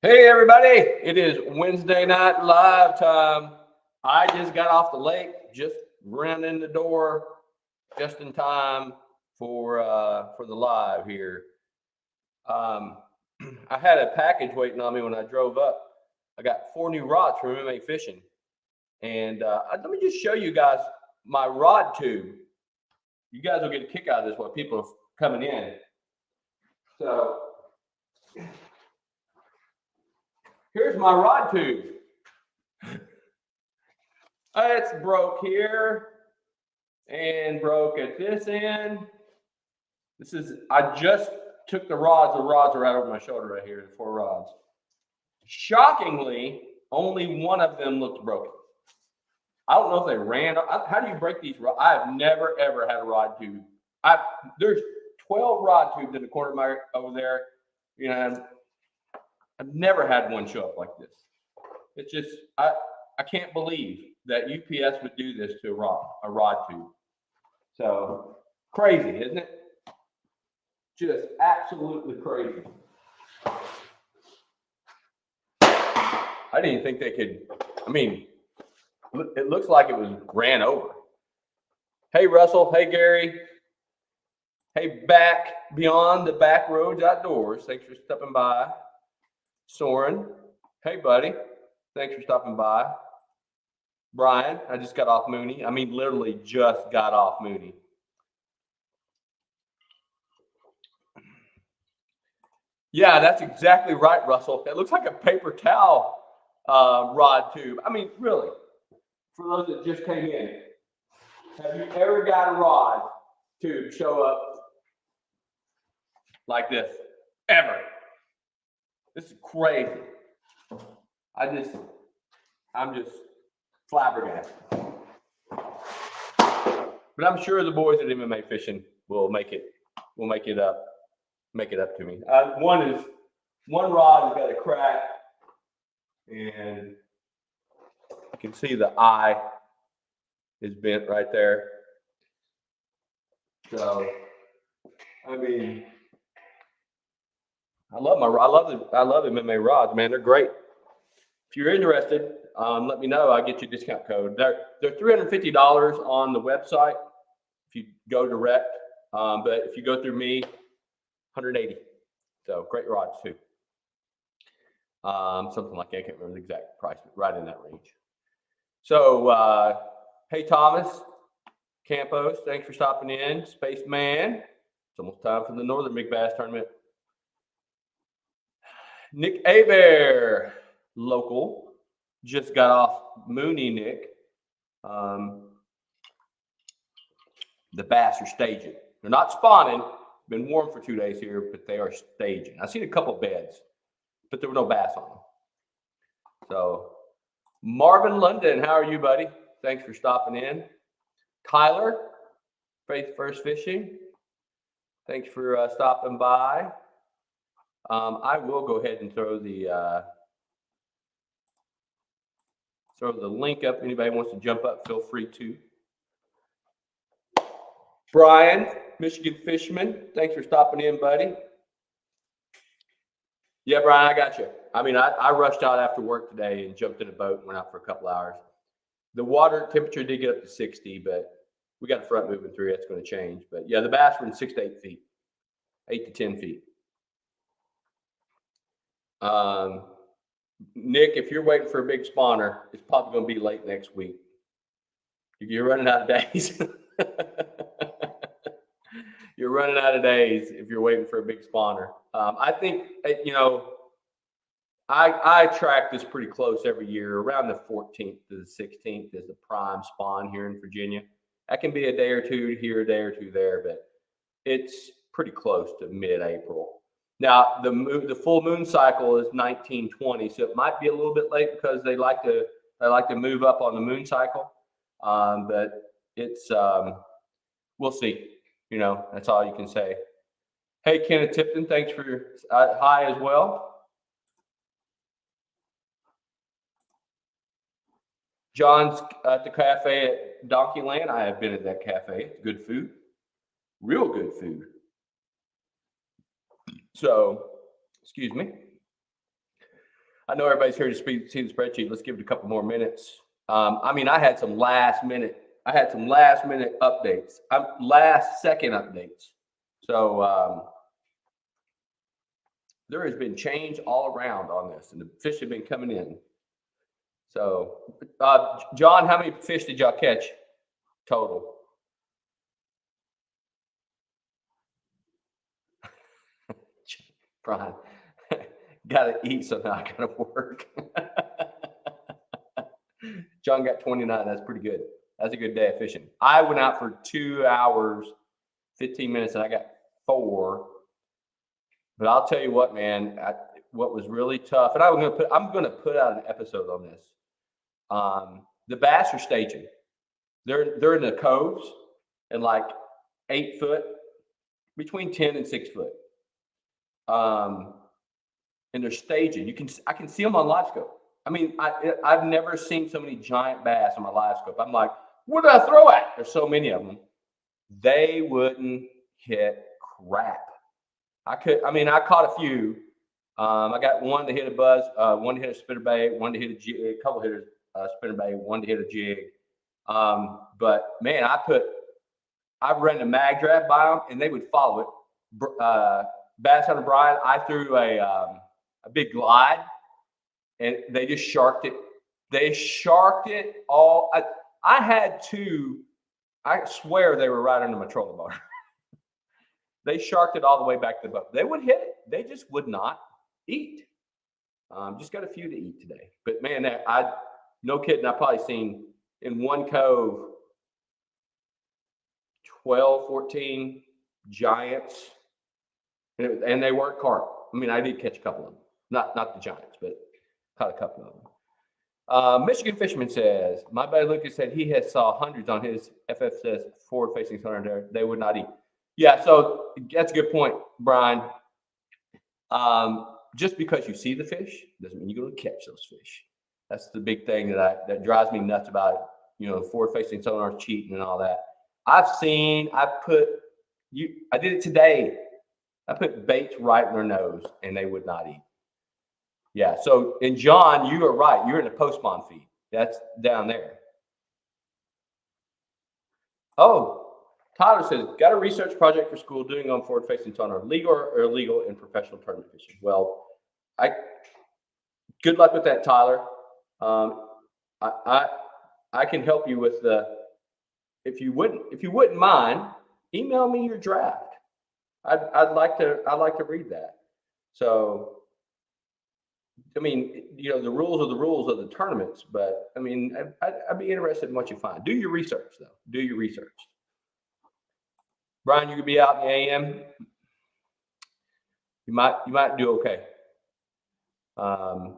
Hey everybody, it is Wednesday night live time. I just got off the lake, just ran in the door just in time for the live here. Um, I had a package waiting on me when I drove up. I got 4 new rods from MMA Fishing, and let me just show you guys my rod tube. You guys will get a kick out of this while people are coming in. So here's my rod tube. It's broke here and broke at this end. I just took the rods are right over my shoulder right here, the 4 rods. Shockingly, only one of them looked broken. I don't know if they ran. How do you break these rods? I have never, ever had a rod tube. There's 12 rod tubes in the corner of my over there. You know, I've never had one show up like this. It's just, I can't believe that UPS would do this to a rod tube. So crazy, isn't it? Just absolutely crazy. I didn't even think they could. I mean, it looks like it was ran over. Hey, Russell. Hey, Gary. Hey, back beyond the back roads outdoors. Thanks for stopping by. Soren. Hey, buddy. Thanks for stopping by. Brian, I just got off Mooney. I mean, literally just got off Mooney. Yeah, that's exactly right, Russell. It looks like a paper towel rod tube. I mean, really, for those that just came in, have you ever got a rod tube show up like this? Ever? This is crazy. I'm just flabbergasted. But I'm sure the boys at MMA Fishing will make it up to me. One rod has got a crack, and you can see the eye is bent right there. So, I mean, I love MMA rods, man. They're great. If you're interested, let me know. I'll get you a discount code. They're $350 on the website if you go direct, but if you go through me, $180. So great rods too. Something like that. I can't remember the exact price, but right in that range. So, hey Thomas Campos, thanks for stopping in. Spaceman, it's almost time for the Northern Big Bass Tournament. Nick Abear, local, just got off Mooney. Nick, the bass are staging. They're not spawning. Been warm for 2 days here, but they are staging. I've seen a couple beds, but there were no bass on them. So, Marvin London, how are you, buddy? Thanks for stopping in. Tyler, Faith First Fishing, thanks for stopping by. I will go ahead and throw the link up. Anybody wants to jump up, feel free to. Brian, Michigan Fisherman, thanks for stopping in, buddy. Yeah, Brian, I got you. I mean, I rushed out after work today and jumped in a boat and went out for a couple hours. The water temperature did get up to 60, but we got the front moving through. That's going to change. But yeah, the bass were in 6 to 8 feet, 8 to 10 feet. Nick, if you're waiting for a big spawner, it's probably going to be late next week. You're running out of days. You're running out of days if you're waiting for a big spawner. I think, I track this pretty close every year. Around the 14th to the 16th is the prime spawn here in Virginia. That can be a day or two here, a day or two there, but it's pretty close to mid-April. Now, the full moon cycle is 1920, so it might be a little bit late because they like to move up on the moon cycle. But it's we'll see. That's all you can say. Hey, Kenneth Tipton, thanks for hi as well. John's at the cafe at Donkeyland. I have been at that cafe. It's good food, real good food. So, excuse me. I know everybody's here to see the spreadsheet. Let's give it a couple more minutes. I mean, I had some last minute updates. Last second updates. So there has been change all around on this, and the fish have been coming in. So, John, how many fish did y'all catch total? Brian, gotta eat, so now I gotta work. John got 29. That's pretty good. That's a good day of fishing. I went out for 2 hours, 15 minutes, and I got 4. But I'll tell you what, man, what was really tough, and I'm gonna put out an episode on this. The bass are staging. They're in the coves and like 8 foot, between 10 and 6 foot. And they're staging. I can see them on live scope. I mean, I've never seen so many giant bass on my live scope. I'm like, what did I throw at? There's so many of them. They wouldn't hit crap. I caught a few. I got one to hit a buzz, one to hit a spinnerbait, one to hit a jig, a couple hitters, spinnerbait, one to hit a jig. But man, I ran a mag drag by them and they would follow it. Bass Hunter Brian, I threw a big glide and they just sharked it. They sharked it all. I had 2, I swear they were right under my trolling motor. They sharked it all the way back to the boat. They would hit it. They just would not eat. Just got a few to eat today. But man, no kidding, I've probably seen in one cove 12, 14 giants. And they weren't carp. I mean, I did catch a couple of them. Not the giants, but caught a couple of them. Michigan Fisherman says, my buddy Lucas said he has saw hundreds on his FF says forward-facing sonar there. They would not eat. Yeah, so that's a good point, Brian. Just because you see the fish doesn't mean you're going to catch those fish. That's the big thing that drives me nuts about it. You know, forward-facing sonar cheating and all that. I did it today. I put baits right in their nose and they would not eat. Yeah. So, and John, you are right. You're in the post spawn feed. That's down there. Oh, Tyler says, got a research project for school doing on forward facing sonar, legal or illegal in professional tournament fishing. Well, good luck with that, Tyler. I can help you with if you wouldn't mind, email me your draft. I'd like to read that. So, I mean, you know, the rules are the rules of the tournaments, but I mean, I'd be interested in what you find. Do your research, though. Do your research. Brian, you could be out in the AM. You might do okay. I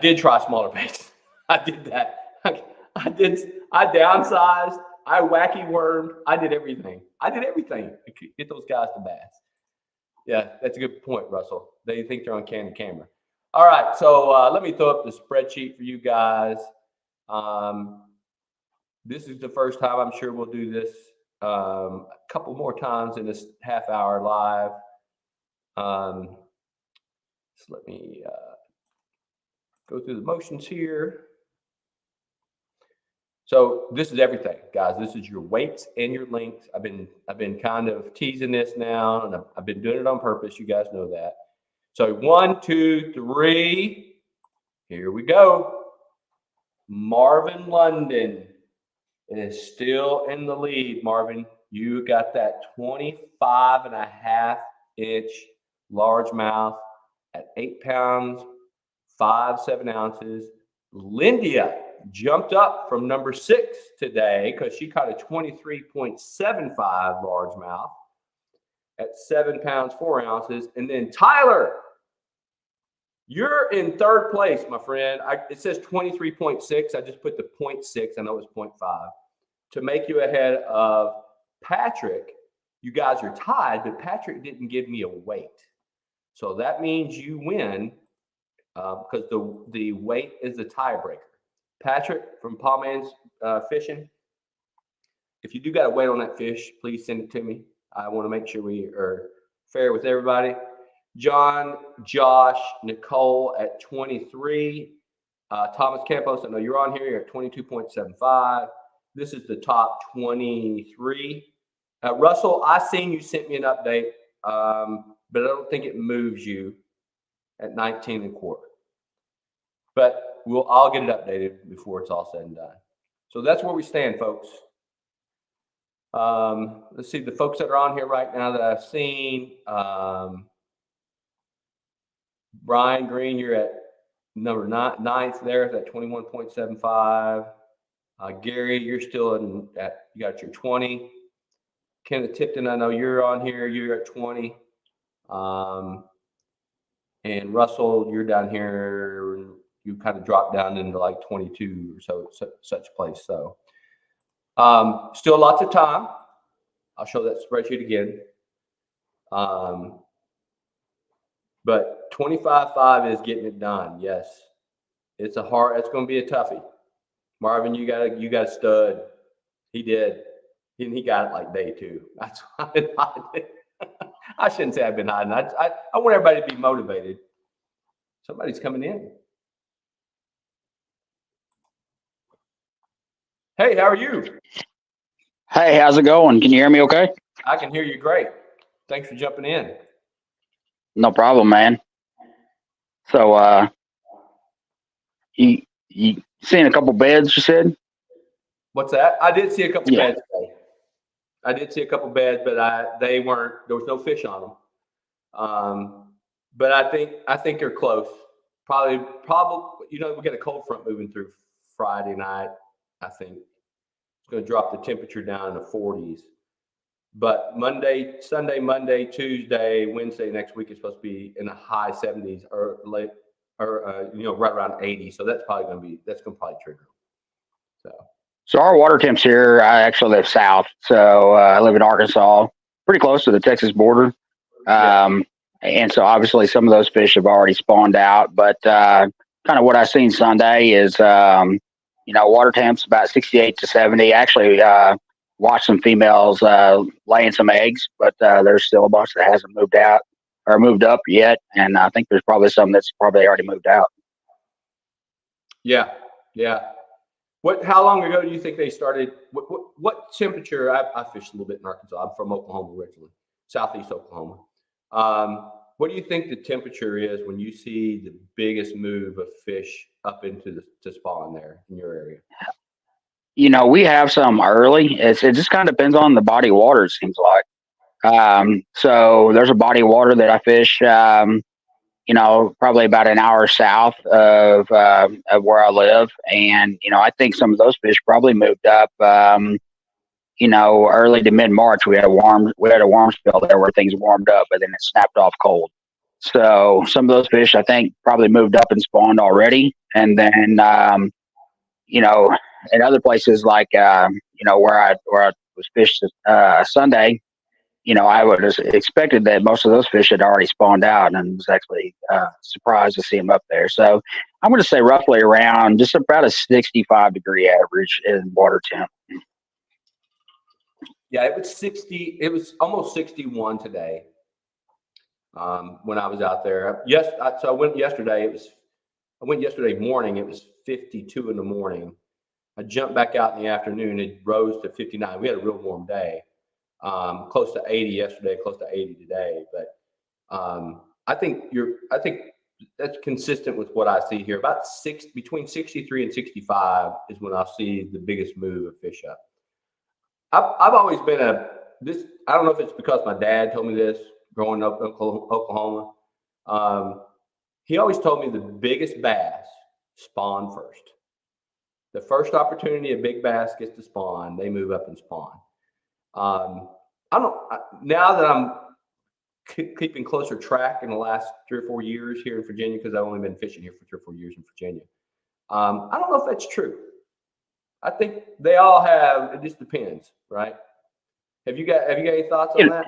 did try smaller baits. I did that. I downsized. I wacky wormed. I did everything to get those guys to bass. Yeah, that's a good point, Russell. They think they're on candid camera. All right, so let me throw up the spreadsheet for you guys. This is the first time I'm sure we'll do this a couple more times in this half hour live. So let me go through the motions here. So this is everything, guys. This is your weights and your lengths. I've been kind of teasing this now, and I've been doing it on purpose. You guys know that. So 1, 2, 3. Here we go. Marvin London is still in the lead. Marvin, you got that 25.5-inch largemouth at 8 pounds, 5.7 ounces. Lindia jumped up from number 6 today because she caught a 23.75 largemouth at 7 pounds, 4 ounces. And then Tyler, you're in third place, my friend. It says 23.6. I just put the 0.6. I know it's 0.5 to make you ahead of Patrick. You guys are tied, but Patrick didn't give me a weight. So that means you win because the weight is the tiebreaker. Patrick from Paul Man's Fishing, if you do got a weight on that fish, please send it to me. I want to make sure we are fair with everybody. John, Josh, Nicole at 23. Thomas Campos, I know you're on here. You're at 22.75. This is the top 23. Russell, I seen you sent me an update, but I don't think it moves you at 19 and a quarter. But I'll get it updated before it's all said and done. So that's where we stand, folks. Let's see the folks that are on here right now that I've seen. Brian Green, you're at number ninth there at 21.75. Gary, you're still you got your 20. Kenneth Tipton, I know you're on here. You're at 20. And Russell, you're down here. You kind of dropped down into like 22 or so, such place. So still lots of time. I'll show that spreadsheet again. But 25.5 is getting it done. Yes, it's going to be a toughie. Marvin, you got a stud. He did. He got it like day 2. That's why I've been hiding. I shouldn't say I've been hiding. I want everybody to be motivated. Somebody's coming in. Hey, how are you? Hey, how's it going? Can you hear me okay? I can hear you great. Thanks for jumping in. No problem, man. So, you seen a couple beds, you said? What's that? I did see a couple beds today. I did see a couple beds, but there was no fish on them. But I think they're close. Probably, we get a cold front moving through Friday night. I think it's going to drop the temperature down in the 40s. But Sunday, Monday, Tuesday, Wednesday next week is supposed to be in the high 70s or right around 80. So that's probably trigger. So our water temps here, I actually live south. So I live in Arkansas, pretty close to the Texas border. And so obviously some of those fish have already spawned out. But kind of what I seen Sunday is, water temps about 68 to 70. Actually, watched some females laying some eggs, but there's still a bunch that hasn't moved out or moved up yet. And I think there's probably some that's probably already moved out. Yeah. How long ago do you think they started? What temperature? I fished a little bit in Arkansas. I'm from Oklahoma originally, southeast Oklahoma. What do you think the temperature is when you see the biggest move of fish up into to spawn there in your area? We have some early. It just kind of depends on the body of water, it seems like. So there's a body of water that I fish, probably about an hour south of where I live. And, I think some of those fish probably moved up, early to mid-March. We had a warm spell there where things warmed up, but then it snapped off cold. So some of those fish, I think, probably moved up and spawned already. And then, in other places like, where I was fished Sunday, I would have expected that most of those fish had already spawned out, and was actually surprised to see them up there. So I'm going to say roughly around just about a 65-degree average in water temp. Yeah, it was 60. It was almost 61 today when I was out there. So I went yesterday. I went yesterday morning. It was 52 in the morning. I jumped back out in the afternoon. It rose to 59. We had a real warm day. Close to 80 yesterday, close to 80 today. But I think that's consistent with what I see here. About between 63 and 65 is when I'll see the biggest move of fish up. I've always been I don't know if it's because my dad told me this growing up in Oklahoma. He always told me the biggest bass spawn first. The first opportunity a big bass gets to spawn, they move up and spawn. Now that I'm keeping closer track in the last 3 or 4 years here in Virginia, because I've only been fishing here for 3 or 4 years in Virginia. I don't know if that's true. I think they all have. It just depends, right? Have you got any thoughts on that?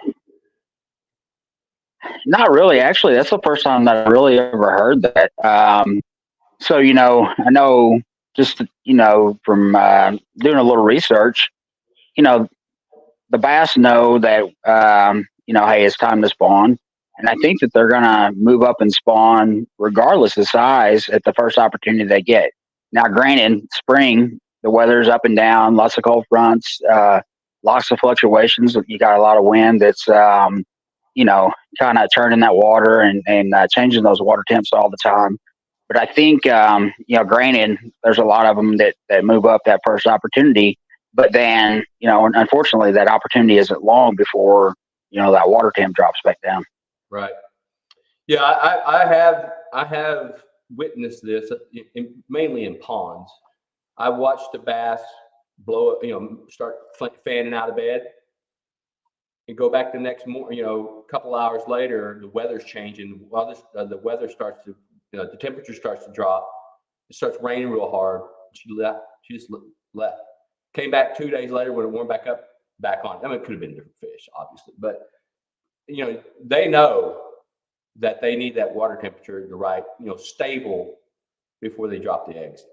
Not really. Actually, that's the first time that I really ever heard that. So I know just from doing a little research, the bass know that hey, it's time to spawn, And I think that they're going to move up and spawn regardless of size at the first opportunity they get. Now, granted, spring, the weather's up and down, lots of cold fronts, lots of fluctuations. You got a lot of wind that's, kind of turning that water and changing those water temps all the time. But I think, granted, there's a lot of them that move up that first opportunity. But then, unfortunately, that opportunity isn't long before, that water temp drops back down. Right. Yeah, I have witnessed this mainly in ponds. I watched a bass blow up, start fanning out of bed, and go back the next morning. A couple hours later, the weather's changing. Well, the weather starts to, the temperature starts to drop. It starts raining real hard. She left. She just left. Came back 2 days later when it warmed back up, back on. I mean, it could have been different fish, obviously, but they know that they need that water temperature to right, stable before they drop the eggs.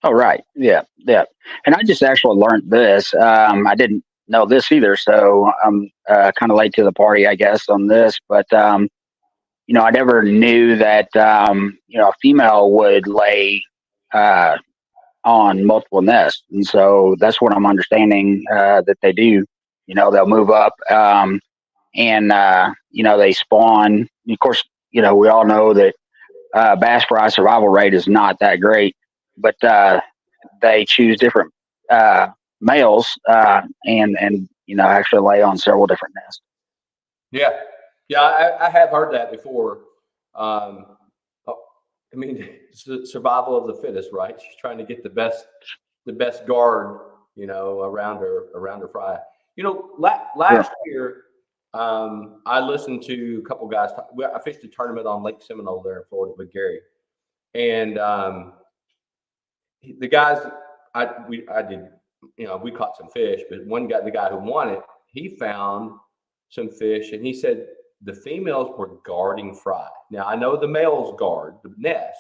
Oh, right. Yeah. Yeah. And I just actually learned this. I didn't know this either. So I'm kind of late to the party, I guess, on this. But, I never knew that, a female would lay on multiple nests. And so that's what I'm understanding that they do. They'll move up and, they spawn. Of course, we all know that bass fry survival rate is not that great, but they choose different males and actually lay on several different nests. Yeah, I have heard that before. It's the survival of the fittest, right? She's trying to get the best guard, around her fry. Last year, I listened to a couple guys. I fished a tournament on Lake Seminole there in Florida with Gary, and the guys we caught some fish, but the guy who won it, he found some fish, and he said the females were guarding fry. Now I know the males guard the nest,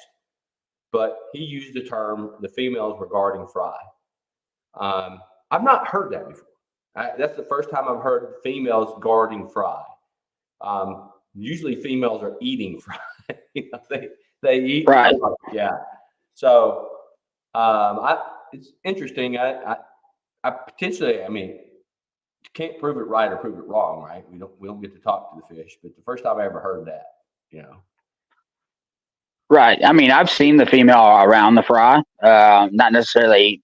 but he used the term the females were guarding fry. I've not heard that before. That's the first time I've heard females guarding fry. Usually females are eating fry. They eat right. Fry. Yeah. So it's interesting. I potentially, can't prove it right or prove it wrong, right? We don't get to talk to the fish, but the first time I ever heard that, Right. I've seen the female around the fry, not necessarily,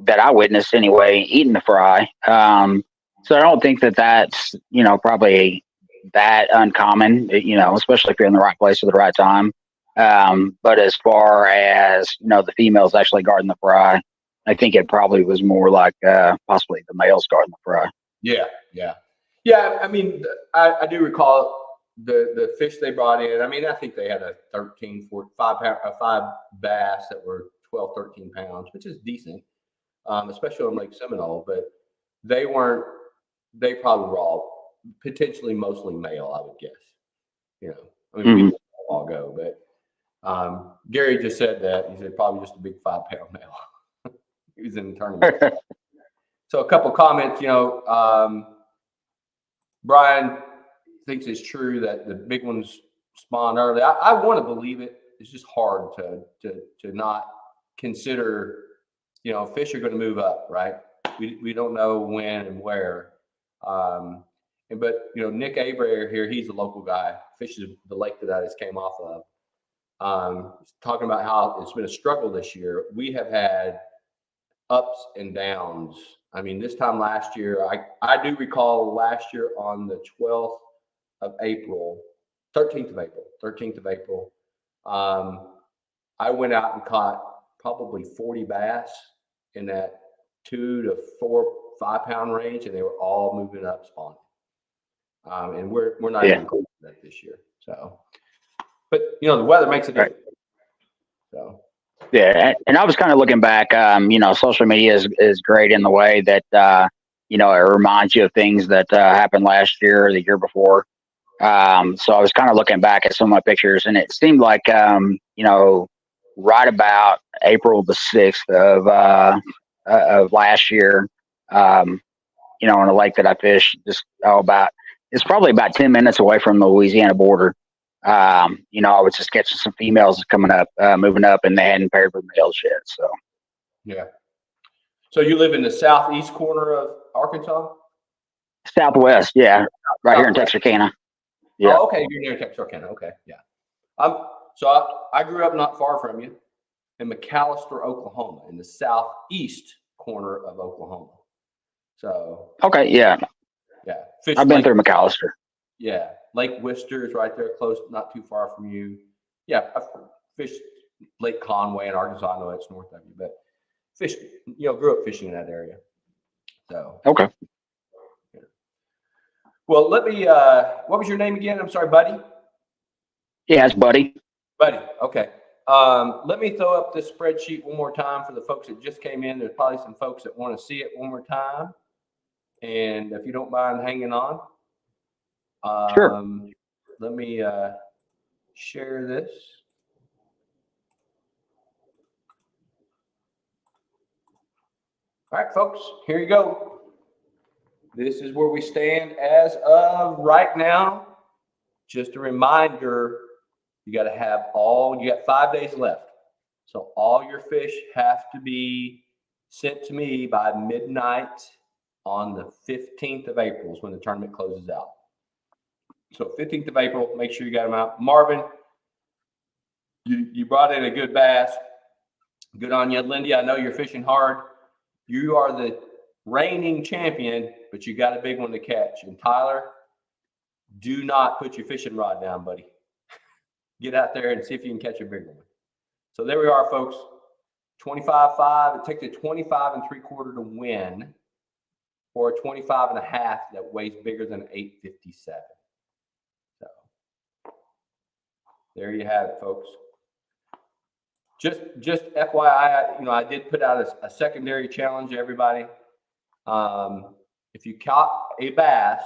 that I witnessed anyway, eating the fry. So I don't think that that's, probably that uncommon, especially if you're in the right place at the right time. But as far as, the females actually guarding the fry, I think it probably was more like possibly the males guarding the fry. Yeah. I do recall the fish they brought in. I think they had a 5 bass that were 12, 13 pounds, which is decent, especially on Lake Seminole. But they probably were all potentially mostly male, I would guess. We all go, but Gary just said that. He said probably just a big 5-pound male. He was in the tournament. So a couple comments, Brian thinks it's true that the big ones spawn early. I want to believe it. It's just hard to not consider, fish are going to move up, right? We don't know when and where. But Nick Abrayer here, he's a local guy, fishes the lake that I just came off of. Talking about how it's been a struggle this year. We have had ups and downs. This time last year, I do recall last year on the 13th of April, I went out and caught probably 40 bass in that 2 to 4, 5 pound range, and they were all moving up spawning. And we're not even close to that this year. So, but the weather makes a difference. So. Yeah, and I was kind of looking back. Social media is great in the way that it reminds you of things that happened last year or the year before. So I was kind of looking back at some of my pictures, and it seemed like right about April the 6th of last year, on a lake that I fished just about it's probably about 10 minutes away from the Louisiana border. You know, I was just catching some females coming up, moving up, and they hadn't paired with males yet. So Yeah. So you live in the southeast corner of Arkansas? Southwest, yeah, right here in Southwest. Texarkana. Yeah. Oh, okay. You're near Texarkana. Okay. Yeah. I grew up not far from you in McAllister, Oklahoma, in the southeast corner of Oklahoma. So Okay, yeah, yeah, Fish I've been Lake. through McAllister. Yeah, Lake Worcester is right there, close, not too far from you. Yeah, I've fished Lake Conway in Arkansas. I know it's north of you, but grew up fishing in that area. So Okay. well, let me. What was your name again? I'm sorry, Buddy. Yeah, it's Buddy. Buddy. Okay. Let me throw up this spreadsheet one more time for the folks that just came in. There's probably some folks that want to see it one more time, and if you don't mind hanging on. Sure. Let me share this. All right, folks, here you go. This is where we stand as of right now. Just a reminder, you got 5 days left. So all your fish have to be sent to me by midnight on the 15th of April is when the tournament closes out. So 15th of April, make sure you got them out. Marvin, you brought in a good bass. Good on you. Lindy, I know you're fishing hard. You are the reigning champion, but you got a big one to catch. And Tyler, do not put your fishing rod down, buddy. Get out there and see if you can catch a big one. So there we are, folks. 25.5. It takes a 25 3/4 to win, or a 25 1/2 that weighs bigger than 857. So there you have it, folks. Just FYI, I did put out a secondary challenge, everybody. If you caught a bass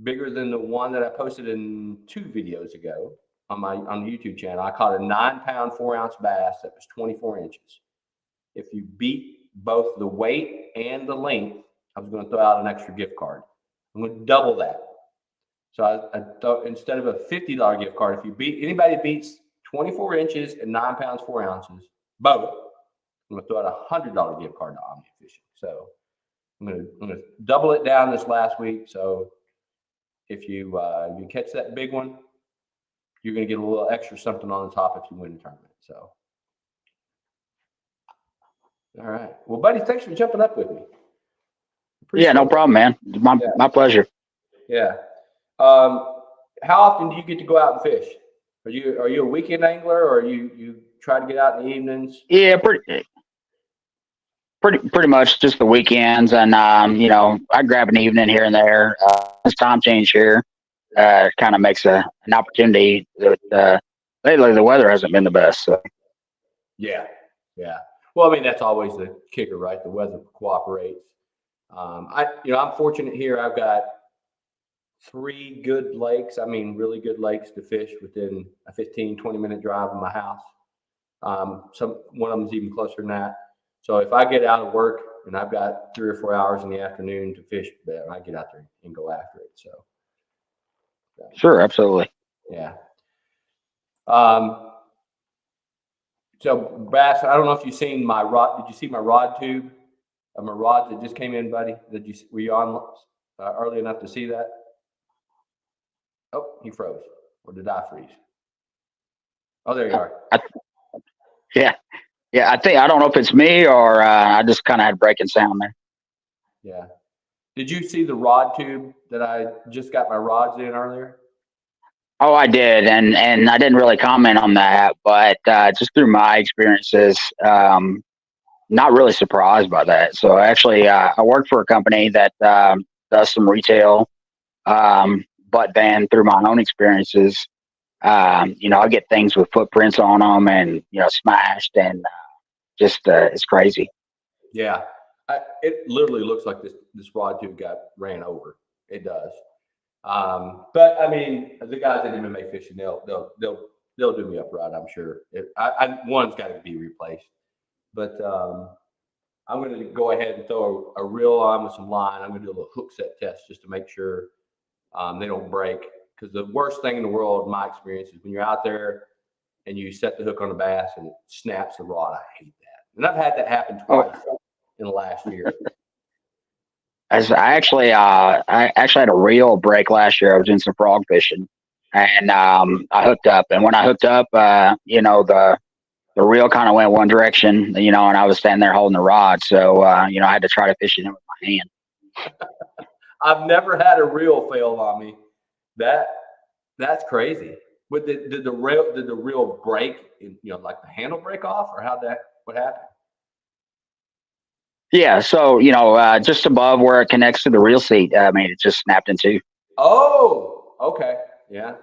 bigger than the one that I posted in 2 videos ago on the YouTube channel, I caught a 9-pound, 4-ounce bass that was 24 inches. If you beat both the weight and the length, I was going to throw out an extra gift card. I'm going to double that. So I thought instead of a $50 gift card, if anybody beats 24 inches and 9 pounds, 4 ounces, both, I'm going to throw out a $100 gift card to Omnia Fishing. So I'm going to double it down this last week. So if you catch that big one, you're going to get a little extra something on the top if you win the tournament. So, all right. Well, buddy, thanks for jumping up with me. Yeah, no problem, man. My pleasure. Yeah. How often do you get to go out and fish? Are you a weekend angler, or you try to get out in the evenings? Yeah, pretty much just the weekends, and I grab an evening here and there. This time change here kind of makes an opportunity. Lately, the weather hasn't been the best. So. Yeah. Well, I mean, that's always the kicker, right? The weather cooperates. I'm fortunate here. I've got 3 good lakes. I mean, really good lakes to fish within a 15-20 minute drive from my house. One of them's even closer than that. So if I get out of work and I've got 3 or 4 hours in the afternoon to fish, I get out there and go after it. So sure, absolutely. Yeah. So bass, I don't know if you've seen my rod. Did you see my rod tube? My rod that just came in, buddy. Were you on early enough to see that? Oh, he froze. Or did I freeze? Oh, there you are. Yeah. I don't know if it's me or I just kind of had breaking sound there. Yeah. Did you see the rod tube that I just got my rods in earlier? Oh, I did, and I didn't really comment on that, but just through my experiences, not really surprised by that. So actually, I work for a company that does some retail, but then through my own experiences, I get things with footprints on them and smashed, and just it's crazy. Yeah, it literally looks like this rod tube got ran over. It does. But I mean, the guys at MMA Fishing, they'll do me up right, I'm sure. One's got to be replaced, but I'm going to go ahead and throw a reel on with some line. I'm going to do a little hook set test just to make sure They don't break, because the worst thing in the world, in my experience, is when you're out there and you set the hook on the bass and it snaps the rod. I hate that. And I've had that happen twice in the last year. I actually had a reel break last year. I was doing some frog fishing, and I hooked up. And when I hooked up, the reel kind of went one direction, and I was standing there holding the rod. So I had to try to fish it in with my hand. I've never had a reel fail on me. That's crazy. But did the reel break? Like the handle break off, or what happened? Yeah, so just above where it connects to the reel seat, it just snapped in two. Oh, okay, yeah.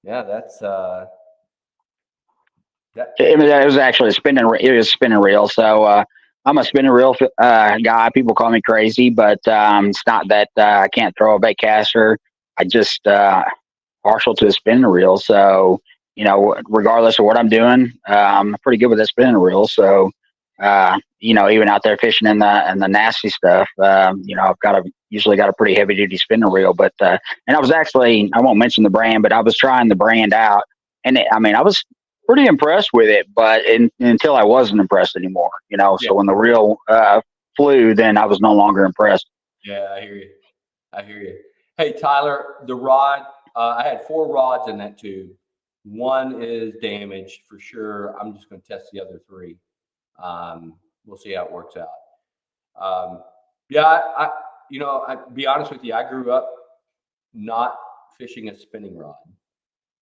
That's It was actually a spinning. It was a spinning reel. So I'm a spinning reel guy. People call me crazy, but it's not that I can't throw a bait caster. I just partial to a spinning reel. So regardless of what I'm doing, I'm pretty good with that spinning reel. So even out there fishing in the nasty stuff, I've usually got a pretty heavy duty spinning reel. But and I won't mention the brand, but I was trying the brand out, and I was pretty impressed with it, but until I wasn't impressed anymore. So when the reel flew, then I was no longer impressed. Yeah, I hear you. Hey, Tyler, the rod, I had 4 rods in that tube. One is damaged for sure. I'm just going to test the other 3. We'll see how it works out. I'll be honest with you, I grew up not fishing a spinning rod.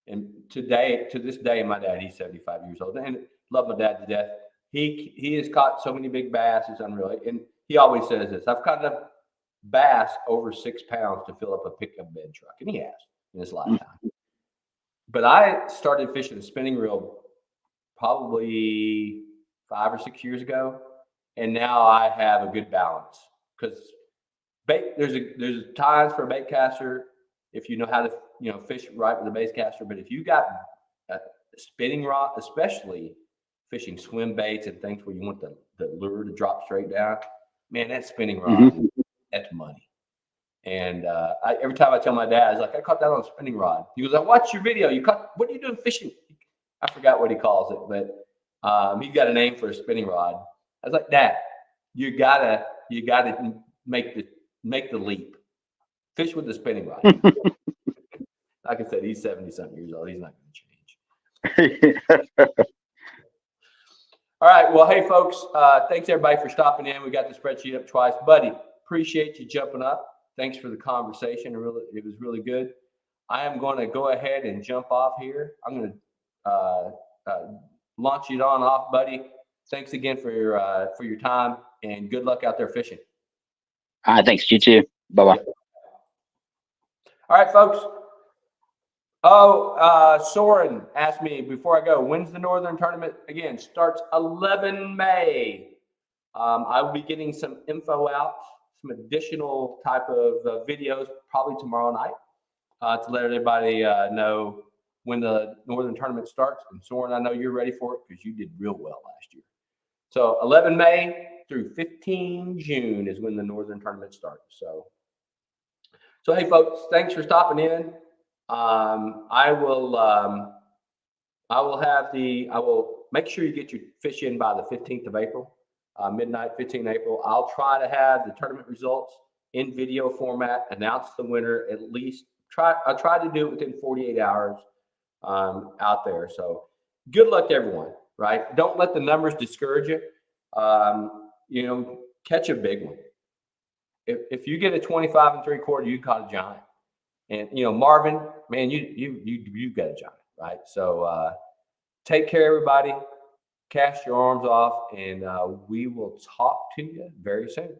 And to this day, my dad, he's 75 years old, and love my dad to death. He has caught so many big bass, it's unreal. And he always says this: I've caught enough bass over 6 pounds to fill up a pickup bed truck, and he has in his lifetime. But I started fishing a spinning reel probably 5 or 6 years ago, and now I have a good balance, because there's times for a bait caster if you know how to fish right with a bait caster. But if you got a spinning rod, especially fishing swim baits and things where you want the lure to drop straight down, man, that spinning rod, that's money. And every time I tell my dad, I was like, I caught that on a spinning rod. He was like, watch your video. What are you doing fishing? I forgot what he calls it, but he's got a name for a spinning rod. I was like, Dad, you gotta make the leap. Fish with the spinning rod. Like I said, he's 70-something years old. He's not going to change. All right. Well, hey, folks, thanks everybody for stopping in. We got the spreadsheet up twice. Buddy, appreciate you jumping up. Thanks for the conversation. It was really good. I am going to go ahead and jump off here. I'm going to launch it off, buddy. Thanks again for your time, and good luck out there fishing. All right. Thanks. You too. Bye-bye. Yeah. All right, folks. Soren asked me before I go, when's the Northern Tournament? Again, starts 11 May. I will be getting some info out, some additional type of videos probably tomorrow night to let everybody know when the Northern Tournament starts. And Soren, I know you're ready for it because you did real well last year. So 11 May through 15 June is when the Northern Tournament starts. So hey, folks, thanks for stopping in. I will make sure you get your fish in by the 15th of April, midnight, 15th April. I'll try to have the tournament results in video format, announce the winner at least. I'll try to do it within 48 hours out there. So good luck to everyone, right? Don't let the numbers discourage you. Catch a big one. If you get a 25 3/4, you caught a giant. And Marvin, man, you got a giant, right? So take care, everybody. Cast your arms off, and we will talk to you very soon.